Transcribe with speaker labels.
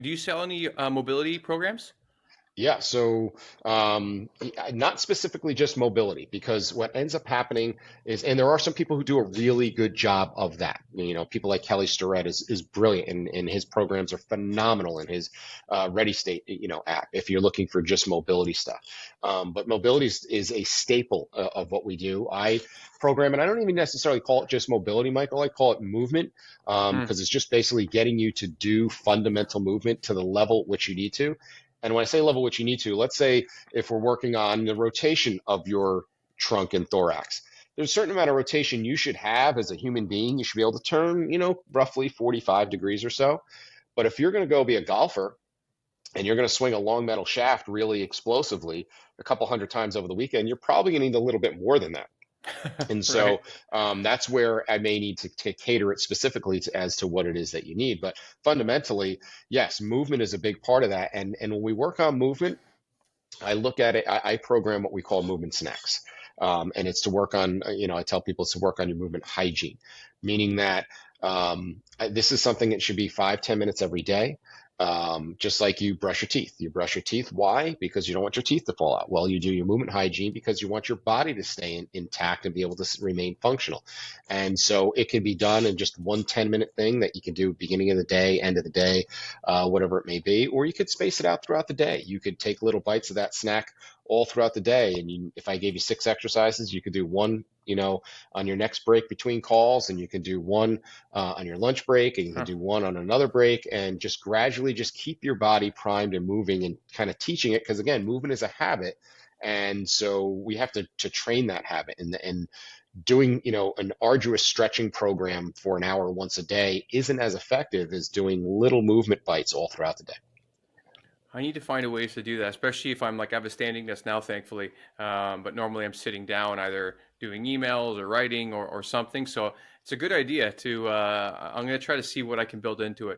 Speaker 1: Do you sell any mobility programs?
Speaker 2: Yeah, so not specifically just mobility, because what ends up happening is, and there are some people who do a really good job of that. You know, people like Kelly Starrett is brilliant, and his programs are phenomenal in his Ready State, app. If you're looking for just mobility stuff, but mobility is a staple of what we do. I program, and I don't even necessarily call it just mobility, Michael. I call it movement,
Speaker 1: Mm,
Speaker 2: because it's just basically getting you to do fundamental movement to the level which you need to. And when I say level which you need to, let's say if we're working on the rotation of your trunk and thorax, there's a certain amount of rotation you should have as a human being. You should be able to turn, roughly 45 degrees or so. But if you're going to go be a golfer and you're going to swing a long metal shaft really explosively a couple hundred times over the weekend, you're probably going to need a little bit more than that. And
Speaker 1: right.
Speaker 2: so that's where I may need to cater it specifically as to what it is that you need. But fundamentally, yes, movement is a big part of that. And when we work on movement, I look at it, I program what we call movement snacks. And it's to work on, I tell people it's to work on your movement hygiene, meaning that this is something that should be 5, 10 minutes every day. Just like you brush your teeth. You brush your teeth. Why? Because you don't want your teeth to fall out. Well, you do your movement hygiene because you want your body to stay intact and be able to remain functional. And so it can be done in just one 10-minute thing that you can do beginning of the day, end of the day, whatever it may be, or you could space it out throughout the day. You could take little bites of that snack all throughout the day. And if I gave you 6 exercises, you could do one, on your next break between calls, and you can do one on your lunch break, and you can
Speaker 1: Huh.
Speaker 2: do one on another break, and just gradually just keep your body primed and moving and kind of teaching it. Because again, movement is a habit. And so we have to train that habit, and doing an arduous stretching program for an hour once a day isn't as effective as doing little movement bites all throughout the day.
Speaker 1: I need to find a ways to do that, especially if I'm like I have a standing desk now, thankfully. But normally I'm sitting down, either doing emails or writing or something. So it's a good idea to. I'm going to try to see what I can build into it.